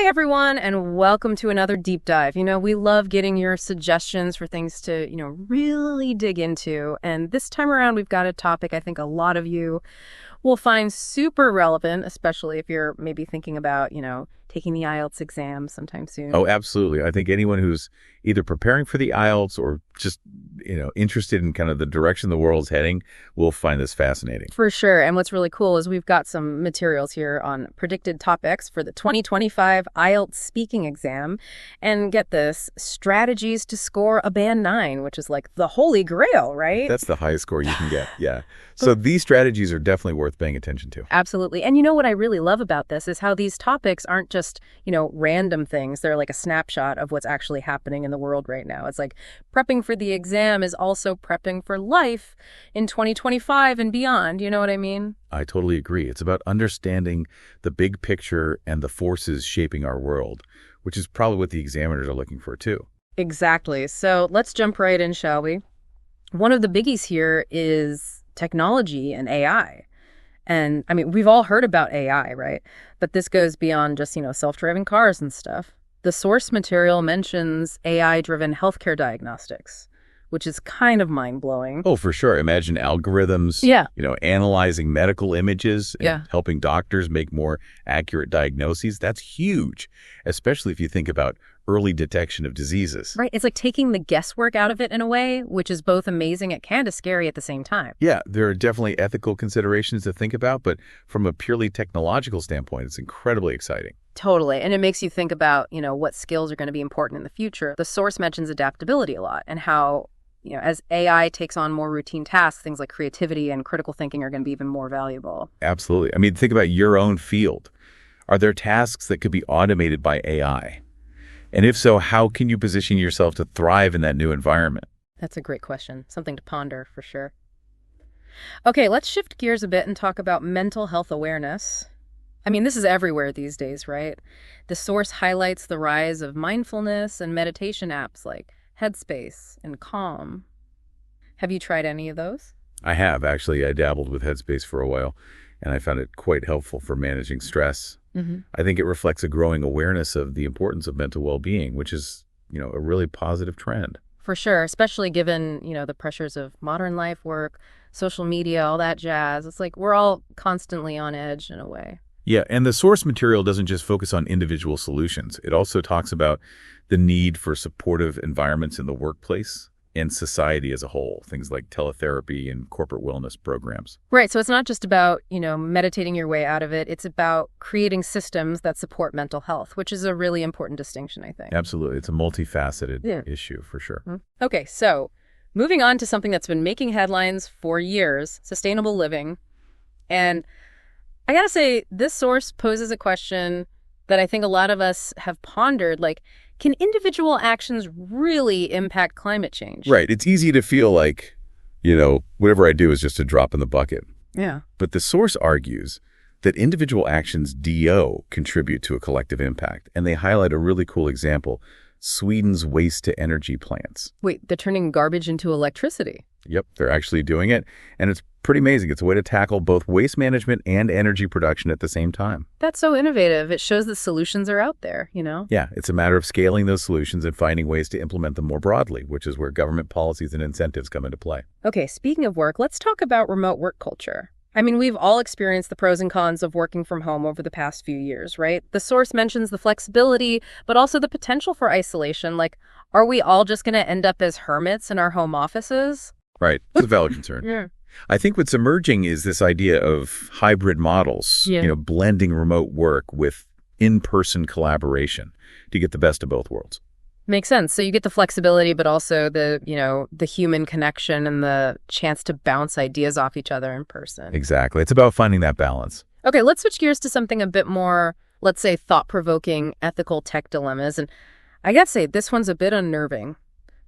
Hey everyone, and welcome to another deep dive. We love getting your suggestions for things to, really dig into. And this time around, we've got a topic I think a lot of you will find super relevant, especially if you're maybe thinking about, taking the IELTS exam sometime soon. Oh, absolutely. I think anyone who's either preparing for the IELTS or just, interested in kind of the direction the world's heading will find this fascinating. For sure. And what's really cool is we've got some materials here on predicted topics for the 2025 IELTS Speaking exam. And get this, strategies to score a band 9, which is like the holy grail, right? That's the highest score you can get. Yeah. So these strategies are definitely worth paying attention to. Absolutely. And what I really love about this is how these topics aren't just, random things. They're like a snapshot of what's actually happening in the world right now. It's like prepping for the exam is also prepping for life in 2025 and beyond. You know what I mean? I totally agree. It's about understanding the big picture and the forces shaping our world, which is probably what the examiners are looking for too. Exactly. So let's jump right in, shall we? One of the biggies here is technology and AI. And we've all heard about AI, right? But this goes beyond just, self-driving cars and stuff. The source material mentions AI-driven healthcare diagnostics, which is kind of mind-blowing. Oh, for sure. Imagine algorithms, analyzing medical images and helping doctors make more accurate diagnoses. That's huge, especially if you think about early detection of diseases. Right. It's like taking the guesswork out of it in a way, which is both amazing and kind of scary at the same time. Yeah, there are definitely ethical considerations to think about, but from a purely technological standpoint, it's incredibly exciting. Totally. And it makes you think about, what skills are going to be important in the future. The source mentions adaptability a lot and how, as AI takes on more routine tasks, things like creativity and critical thinking are going to be even more valuable. Absolutely. Think about your own field. Are there tasks that could be automated by AI? And if so, how can you position yourself to thrive in that new environment? That's a great question. Something to ponder for sure. Okay, let's shift gears a bit and talk about mental health awareness. This is everywhere these days, right? The source highlights the rise of mindfulness and meditation apps like Headspace and Calm. Have you tried any of those? I have, actually. I dabbled with Headspace for a while, and I found it quite helpful for managing stress. Mm-hmm. I think it reflects a growing awareness of the importance of mental well-being, which is, a really positive trend. For sure, especially given, the pressures of modern life, work, social media, all that jazz. It's like we're all constantly on edge in a way. Yeah, and the source material doesn't just focus on individual solutions. It also talks about the need for supportive environments in the workplace and society as a whole, things like teletherapy and corporate wellness programs. Right. So it's not just about, meditating your way out of it. It's about creating systems that support mental health, which is a really important distinction, I think. Absolutely. It's a multifaceted issue for sure. Mm-hmm. Okay. So moving on to something that's been making headlines for years, sustainable living. And I got to say, this source poses a question that I think a lot of us have pondered, like, can individual actions really impact climate change? Right. It's easy to feel like, whatever I do is just a drop in the bucket. Yeah. But the source argues that individual actions contribute to a collective impact. And they highlight a really cool example, Sweden's waste-to-energy plants. Wait, they're turning garbage into electricity? Yep, they're actually doing it. And it's pretty amazing. It's a way to tackle both waste management and energy production at the same time. That's so innovative. It shows that solutions are out there, Yeah, it's a matter of scaling those solutions and finding ways to implement them more broadly, which is where government policies and incentives come into play. Okay, speaking of work, let's talk about remote work culture. We've all experienced the pros and cons of working from home over the past few years, right? The source mentions the flexibility, but also the potential for isolation. Like, are we all just going to end up as hermits in our home offices? Right. It's a valid concern. Yeah. I think what's emerging is this idea of hybrid models, blending remote work with in-person collaboration to get the best of both worlds. Makes sense. So you get the flexibility, but also the human connection and the chance to bounce ideas off each other in person. Exactly. It's about finding that balance. Okay, let's switch gears to something a bit more, let's say, thought-provoking ethical tech dilemmas. And I got to say, this one's a bit unnerving.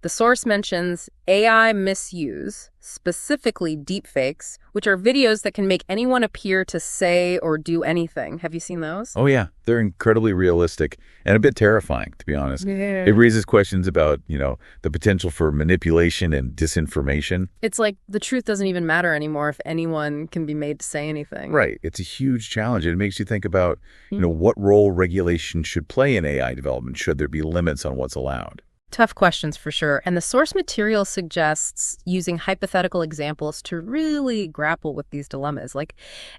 The source mentions AI misuse, specifically deepfakes, which are videos that can make anyone appear to say or do anything. Have you seen those? Oh, yeah. They're incredibly realistic and a bit terrifying, to be honest. Yeah. It raises questions about, the potential for manipulation and disinformation. It's like the truth doesn't even matter anymore if anyone can be made to say anything. Right. It's a huge challenge. It makes you think about, what role regulation should play in AI development. Should there be limits on what's allowed? Tough questions for sure. And the source material suggests using hypothetical examples to really grapple with these dilemmas. Like,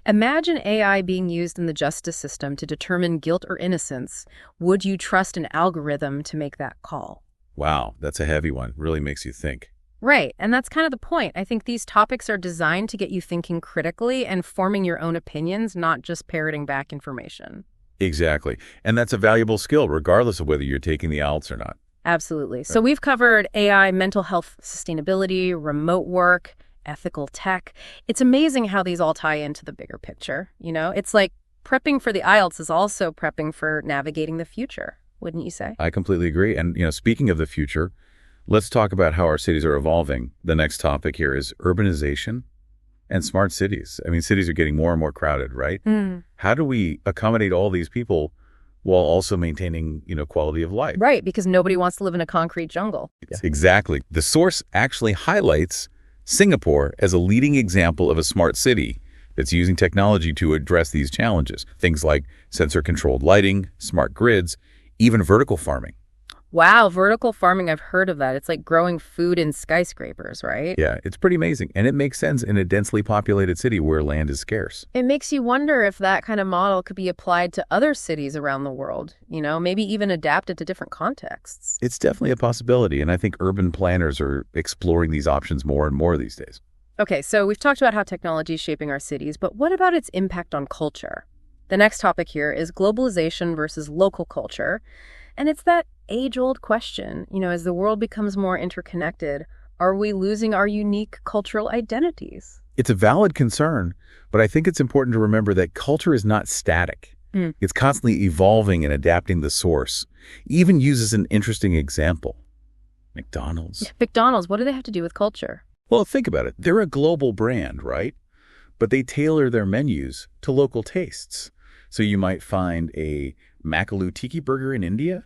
imagine AI being used in the justice system to determine guilt or innocence. Would you trust an algorithm to make that call? Wow, that's a heavy one. Really makes you think. Right. And that's kind of the point. I think these topics are designed to get you thinking critically and forming your own opinions, not just parroting back information. Exactly. And that's a valuable skill, regardless of whether you're taking the IELTS or not. Absolutely. So we've covered AI, mental health, sustainability, remote work, ethical tech. It's amazing how these all tie into the bigger picture. It's like prepping for the IELTS is also prepping for navigating the future, wouldn't you say? I completely agree. And, speaking of the future, let's talk about how our cities are evolving. The next topic here is urbanization and smart cities. I mean, cities are getting more and more crowded, right? How do we accommodate all these people while also maintaining, quality of life? Right, because nobody wants to live in a concrete jungle. Exactly. The source actually highlights Singapore as a leading example of a smart city that's using technology to address these challenges. Things like sensor-controlled lighting, smart grids, even vertical farming. Wow, vertical farming, I've heard of that. It's like growing food in skyscrapers, right? Yeah, it's pretty amazing. And it makes sense in a densely populated city where land is scarce. It makes you wonder if that kind of model could be applied to other cities around the world, maybe even adapted to different contexts. It's definitely a possibility, and I think urban planners are exploring these options more and more these days. Okay, so we've talked about how technology is shaping our cities, but what about its impact on culture? The next topic here is globalization versus local culture. And it's that age-old question, as the world becomes more interconnected, are we losing our unique cultural identities? It's a valid concern, but I think it's important to remember that culture is not static. It's constantly evolving and adapting the source. Even uses an interesting example. McDonald's. McDonald's, what do they have to do with culture? Well, think about it. They're a global brand, right? But they tailor their menus to local tastes. So you might find a Makaloo Tiki Burger in India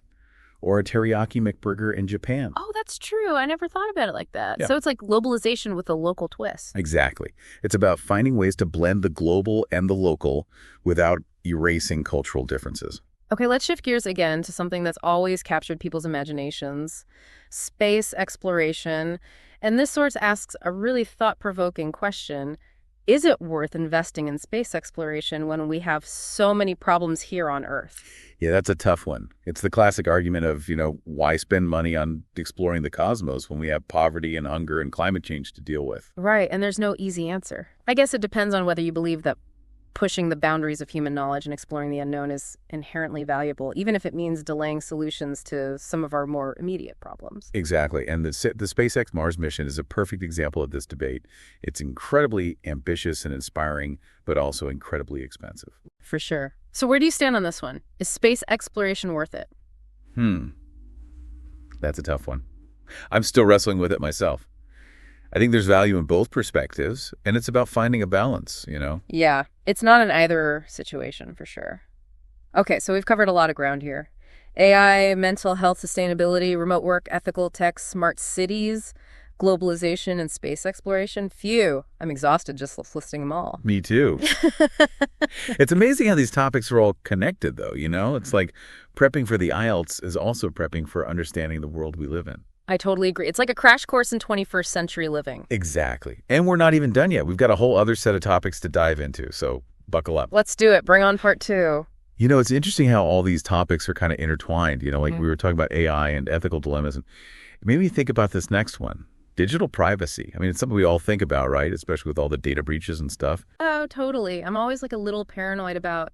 or a Teriyaki McBurger in Japan. Oh, that's true. I never thought about it like that. Yeah. So it's like globalization with a local twist. Exactly. It's about finding ways to blend the global and the local without erasing cultural differences. Okay, let's shift gears again to something that's always captured people's imaginations, space exploration. And this source asks a really thought-provoking question. Is it worth investing in space exploration when we have so many problems here on Earth? Yeah, that's a tough one. It's the classic argument of, why spend money on exploring the cosmos when we have poverty and hunger and climate change to deal with? Right, and there's no easy answer. I guess it depends on whether you believe that pushing the boundaries of human knowledge and exploring the unknown is inherently valuable, even if it means delaying solutions to some of our more immediate problems. Exactly. And the SpaceX Mars mission is a perfect example of this debate. It's incredibly ambitious and inspiring, but also incredibly expensive. For sure. So where do you stand on this one? Is space exploration worth it? That's a tough one. I'm still wrestling with it myself. I think there's value in both perspectives, and it's about finding a balance, Yeah, it's not an either situation for sure. Okay, so we've covered a lot of ground here. AI, mental health, sustainability, remote work, ethical tech, smart cities, globalization, and space exploration. Phew, I'm exhausted just listing them all. Me too. It's amazing how these topics are all connected, though, It's like prepping for the IELTS is also prepping for understanding the world we live in. I totally agree. It's like a crash course in 21st century living. Exactly. And we're not even done yet. We've got a whole other set of topics to dive into, so buckle up. Let's do it. Bring on part 2. It's interesting how all these topics are kind of intertwined. We were talking about AI and ethical dilemmas. And it made me think about this next one, digital privacy. I mean, it's something we all think about, right? Especially with all the data breaches and stuff. Oh, totally. I'm always like a little paranoid about,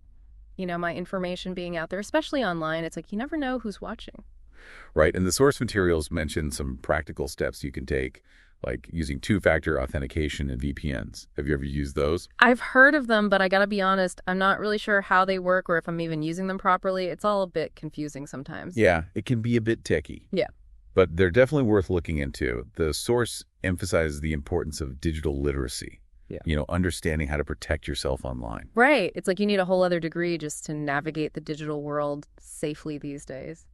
my information being out there, especially online. It's like you never know who's watching. Right. And the source materials mention some practical steps you can take, like using two-factor authentication and VPNs. Have you ever used those? I've heard of them, but I gotta be honest, I'm not really sure how they work or if I'm even using them properly. It's all a bit confusing sometimes. Yeah, it can be a bit techy. Yeah. but they're definitely worth looking into. The source emphasizes the importance of digital literacy. Yeah. Understanding how to protect yourself online. Right. It's like you need a whole other degree just to navigate the digital world safely these days.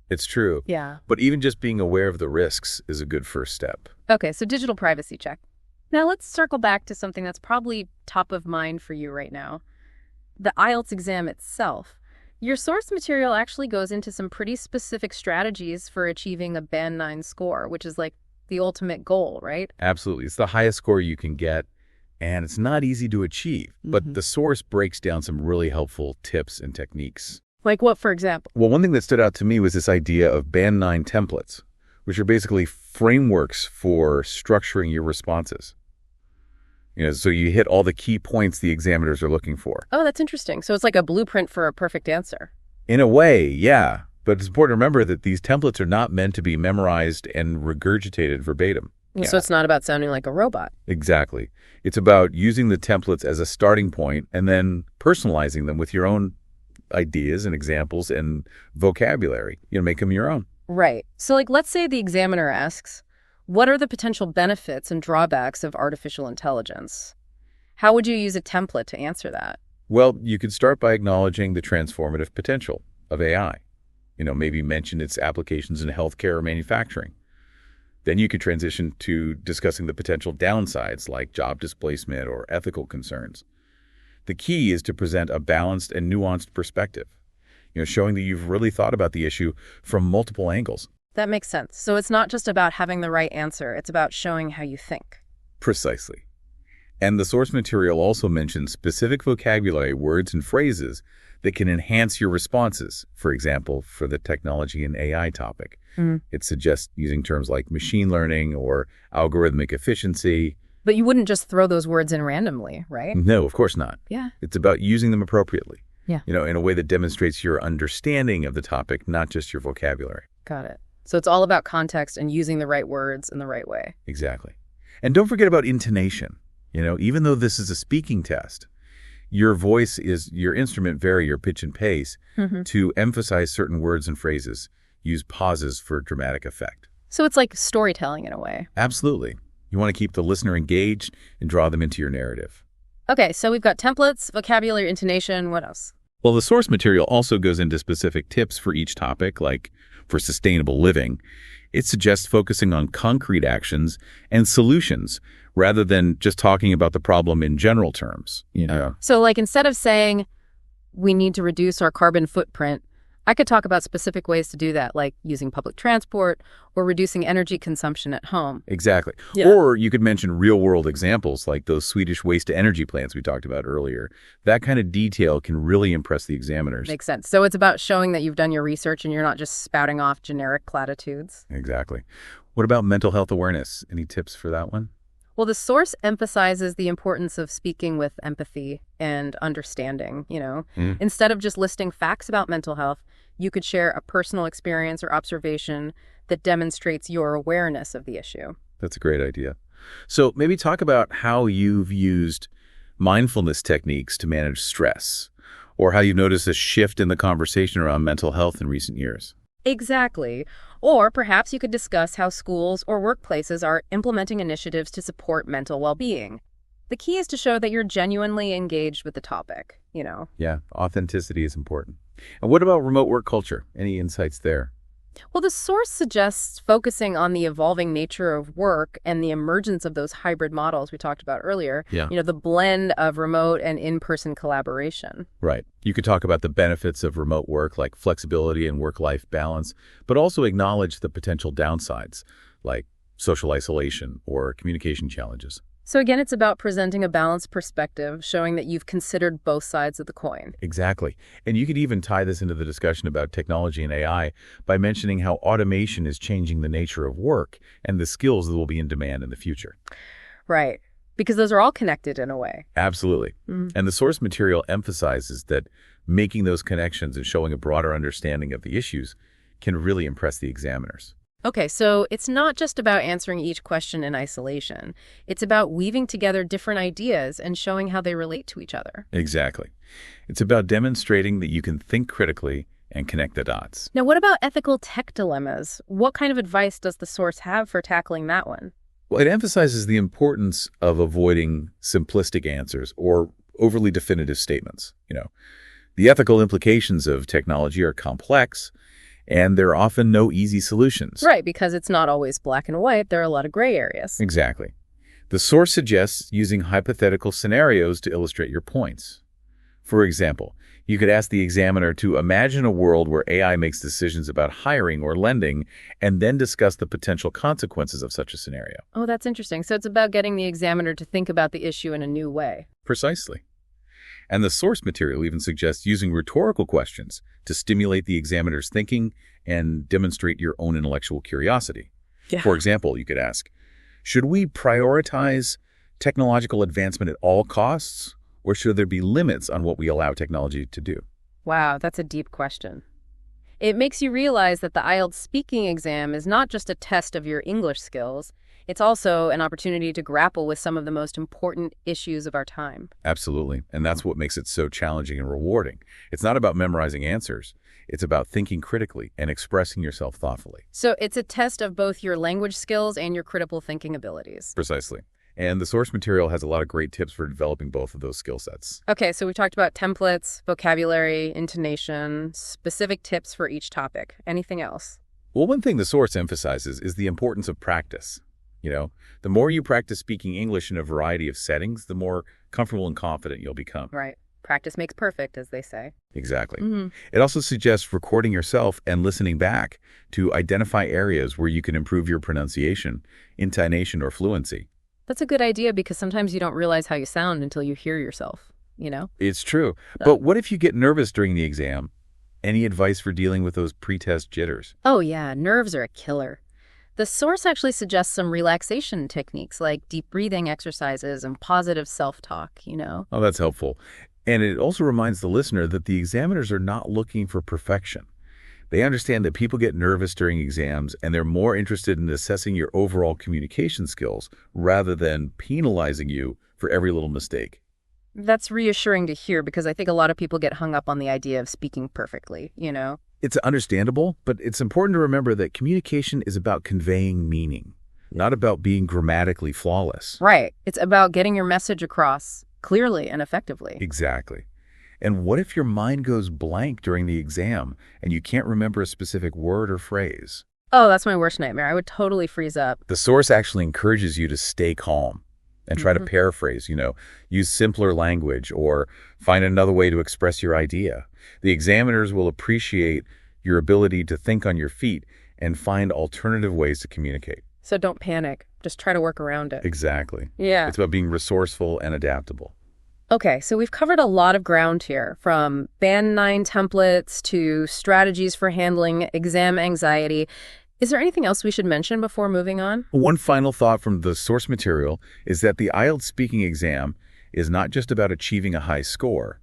It's true. Yeah. But even just being aware of the risks is a good first step. Okay, so digital privacy check. Now let's circle back to something that's probably top of mind for you right now. The IELTS exam itself. Your source material actually goes into some pretty specific strategies for achieving a Band 9 score, which is like the ultimate goal, right? Absolutely. It's the highest score you can get, and it's not easy to achieve. But the source breaks down some really helpful tips and techniques. Like what, for example? Well, one thing that stood out to me was this idea of Band 9 templates, which are basically frameworks for structuring your responses. So you hit all the key points the examiners are looking for. Oh, that's interesting. So it's like a blueprint for a perfect answer. In a way, yeah. But it's important to remember that these templates are not meant to be memorized and regurgitated verbatim. So it's not about sounding like a robot. Exactly. It's about using the templates as a starting point and then personalizing them with your own ideas and examples and vocabulary. Make them your own. Right. So let's say the examiner asks, what are the potential benefits and drawbacks of artificial intelligence? How would you use a template to answer that? Well, you could start by acknowledging the transformative potential of AI. Maybe mention its applications in healthcare or manufacturing. Then you could transition to discussing the potential downsides like job displacement or ethical concerns. The key is to present a balanced and nuanced perspective, showing that you've really thought about the issue from multiple angles. That makes sense. So it's not just about having the right answer. It's about showing how you think. Precisely. And the source material also mentions specific vocabulary, words, and phrases that can enhance your responses. For example, for the technology and AI topic. It suggests using terms like machine learning or algorithmic efficiency. But you wouldn't just throw those words in randomly, right? No, of course not. Yeah. It's about using them appropriately. Yeah. In a way that demonstrates your understanding of the topic, not just your vocabulary. Got it. So it's all about context and using the right words in the right way. Exactly. And don't forget about intonation. Even though this is a speaking test, your voice is your instrument, vary your pitch and pace to emphasize certain words and phrases. Use pauses for dramatic effect. So it's like storytelling in a way. Absolutely. You want to keep the listener engaged and draw them into your narrative. Okay, so we've got templates, vocabulary, intonation. What else? Well, the source material also goes into specific tips for each topic, like for sustainable living. It suggests focusing on concrete actions and solutions rather than just talking about the problem in general terms. So instead of saying we need to reduce our carbon footprint, I could talk about specific ways to do that, like using public transport or reducing energy consumption at home. Exactly. Yeah. Or you could mention real-world examples like those Swedish waste-to-energy plants we talked about earlier. That kind of detail can really impress the examiners. Makes sense. So it's about showing that you've done your research and you're not just spouting off generic platitudes. Exactly. What about mental health awareness? Any tips for that one? Well, the source emphasizes the importance of speaking with empathy and understanding, Instead of just listing facts about mental health, you could share a personal experience or observation that demonstrates your awareness of the issue. That's a great idea. So maybe talk about how you've used mindfulness techniques to manage stress, or how you've noticed a shift in the conversation around mental health in recent years. Exactly. Or perhaps you could discuss how schools or workplaces are implementing initiatives to support mental well-being. The key is to show that you're genuinely engaged with the topic, Yeah, authenticity is important. And what about remote work culture? Any insights there? Well, the source suggests focusing on the evolving nature of work and the emergence of those hybrid models we talked about earlier. Yeah. The blend of remote and in-person collaboration. Right. You could talk about the benefits of remote work, like flexibility and work-life balance, but also acknowledge the potential downsides, like social isolation or communication challenges. So again, it's about presenting a balanced perspective, showing that you've considered both sides of the coin. Exactly. And you could even tie this into the discussion about technology and AI by mentioning how automation is changing the nature of work and the skills that will be in demand in the future. Right. Because those are all connected in a way. Absolutely. And the source material emphasizes that making those connections and showing a broader understanding of the issues can really impress the examiners. Okay, so it's not just about answering each question in isolation. It's about weaving together different ideas and showing how they relate to each other. Exactly. It's about demonstrating that you can think critically and connect the dots. Now, what about ethical tech dilemmas? What kind of advice does the source have for tackling that one? Well, it emphasizes the importance of avoiding simplistic answers or overly definitive statements. The ethical implications of technology are complex, and there are often no easy solutions. Right, because it's not always black and white. There are a lot of gray areas. Exactly. The source suggests using hypothetical scenarios to illustrate your points. For example, you could ask the examiner to imagine a world where AI makes decisions about hiring or lending, and then discuss the potential consequences of such a scenario. Oh, that's interesting. So it's about getting the examiner to think about the issue in a new way. Precisely. And the source material even suggests using rhetorical questions to stimulate the examiner's thinking and demonstrate your own intellectual curiosity. Yeah. For example, you could ask, should we prioritize technological advancement at all costs, or should there be limits on what we allow technology to do? Wow, that's a deep question. It makes you realize that the IELTS speaking exam is not just a test of your English skills. It's also an opportunity to grapple with some of the most important issues of our time. Absolutely. And that's what makes it so challenging and rewarding. It's not about memorizing answers. It's about thinking critically and expressing yourself thoughtfully. So it's a test of both your language skills and your critical thinking abilities. Precisely. And the source material has a lot of great tips for developing both of those skill sets. Okay, so we talked about templates, vocabulary, intonation, specific tips for each topic. Anything else? Well, one thing the source emphasizes is the importance of practice. The more you practice speaking English in a variety of settings, the more comfortable and confident you'll become. Right. Practice makes perfect, as they say. Exactly. Mm-hmm. It also suggests recording yourself and listening back to identify areas where you can improve your pronunciation, intonation, or fluency. That's a good idea because sometimes you don't realize how you sound until you hear yourself, It's true. But what if you get nervous during the exam? Any advice for dealing with those pre-test jitters? Oh, yeah. Nerves are a killer. The source actually suggests some relaxation techniques like deep breathing exercises and positive self-talk, Oh, that's helpful. And it also reminds the listener that the examiners are not looking for perfection. They understand that people get nervous during exams, and they're more interested in assessing your overall communication skills rather than penalizing you for every little mistake. That's reassuring to hear because I think a lot of people get hung up on the idea of speaking perfectly, It's understandable, but it's important to remember that communication is about conveying meaning, not about being grammatically flawless. Right. It's about getting your message across clearly and effectively. Exactly. And what if your mind goes blank during the exam and you can't remember a specific word or phrase? Oh, that's my worst nightmare. I would totally freeze up. The source actually encourages you to stay calm and try to paraphrase, use simpler language or find another way to express your idea. The examiners will appreciate your ability to think on your feet and find alternative ways to communicate. So don't panic. Just try to work around it. Exactly. Yeah. It's about being resourceful and adaptable. Okay, so we've covered a lot of ground here, from Band 9 templates to strategies for handling exam anxiety. Is there anything else we should mention before moving on? One final thought from the source material is that the IELTS speaking exam is not just about achieving a high score.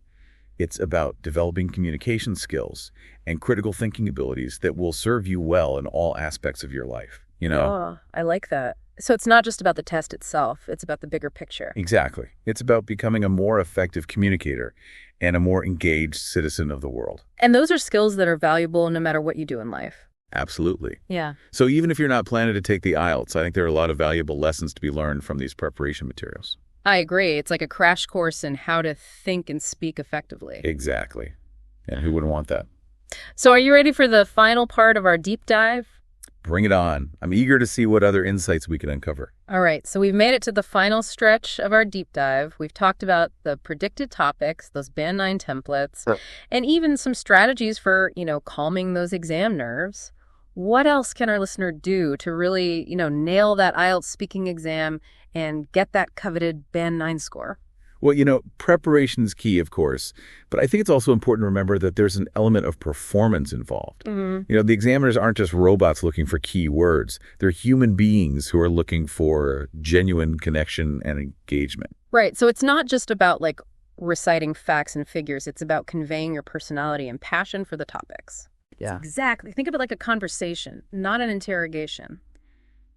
It's about developing communication skills and critical thinking abilities that will serve you well in all aspects of your life. Oh, I like that. So it's not just about the test itself, it's about the bigger picture. Exactly. It's about becoming a more effective communicator and a more engaged citizen of the world. And those are skills that are valuable no matter what you do in life. Absolutely. Yeah. So even if you're not planning to take the IELTS, I think there are a lot of valuable lessons to be learned from these preparation materials. I agree. It's like a crash course in how to think and speak effectively. Exactly. And who wouldn't want that? So are you ready for the final part of our deep dive? Bring it on. I'm eager to see what other insights we can uncover. All right, so we've made it to the final stretch of our deep dive. We've talked about the predicted topics, those Band 9 templates, and even some strategies for, calming those exam nerves. What else can our listener do to really, nail that IELTS speaking exam and get that coveted Band 9 score? Well, preparation is key, of course, but I think it's also important to remember that there's an element of performance involved. Mm-hmm. The examiners aren't just robots looking for key words. They're human beings who are looking for genuine connection and engagement. Right. So it's not just about reciting facts and figures. It's about conveying your personality and passion for the topics. Yeah. Exactly. Think of it like a conversation, not an interrogation.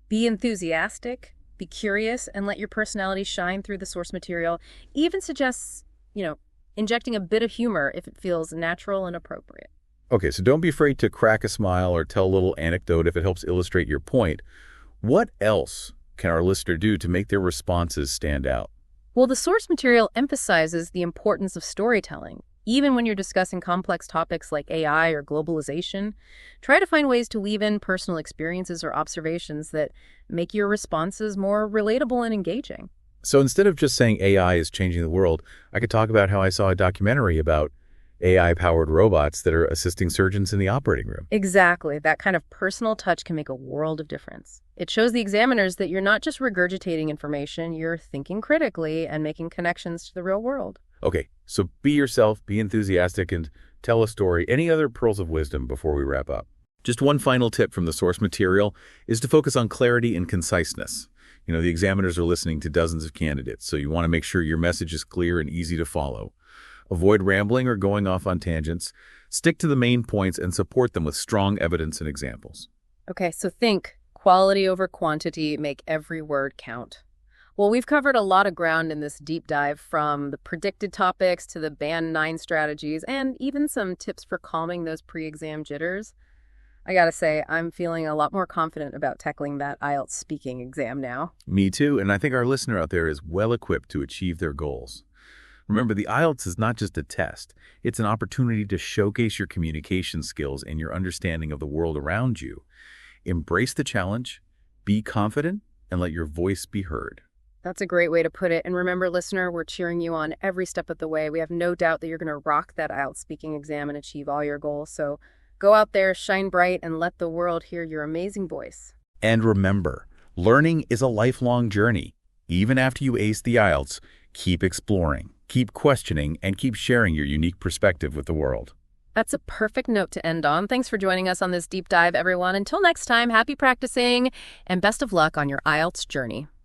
Be enthusiastic. Be curious and let your personality shine through the source material. Even suggests, injecting a bit of humor if it feels natural and appropriate. Okay, so don't be afraid to crack a smile or tell a little anecdote if it helps illustrate your point. What else can our listener do to make their responses stand out? Well, the source material emphasizes the importance of storytelling. Even when you're discussing complex topics like AI or globalization, try to find ways to weave in personal experiences or observations that make your responses more relatable and engaging. So instead of just saying AI is changing the world, I could talk about how I saw a documentary about AI-powered robots that are assisting surgeons in the operating room. Exactly. That kind of personal touch can make a world of difference. It shows the examiners that you're not just regurgitating information, you're thinking critically and making connections to the real world. Okay, so be yourself, be enthusiastic, and tell a story. Any other pearls of wisdom before we wrap up? Just one final tip from the source material is to focus on clarity and conciseness. The examiners are listening to dozens of candidates, so you want to make sure your message is clear and easy to follow. Avoid rambling or going off on tangents. Stick to the main points and support them with strong evidence and examples. Okay, so think quality over quantity, make every word count. Well, we've covered a lot of ground in this deep dive, from the predicted topics to the Band 9 strategies and even some tips for calming those pre-exam jitters. I gotta say, I'm feeling a lot more confident about tackling that IELTS speaking exam now. Me too, and I think our listener out there is well equipped to achieve their goals. Remember, the IELTS is not just a test. It's an opportunity to showcase your communication skills and your understanding of the world around you. Embrace the challenge, be confident, and let your voice be heard. That's a great way to put it. And remember, listener, we're cheering you on every step of the way. We have no doubt that you're going to rock that IELTS speaking exam and achieve all your goals. So go out there, shine bright, and let the world hear your amazing voice. And remember, learning is a lifelong journey. Even after you ace the IELTS, keep exploring, keep questioning, and keep sharing your unique perspective with the world. That's a perfect note to end on. Thanks for joining us on this deep dive, everyone. Until next time, happy practicing and best of luck on your IELTS journey.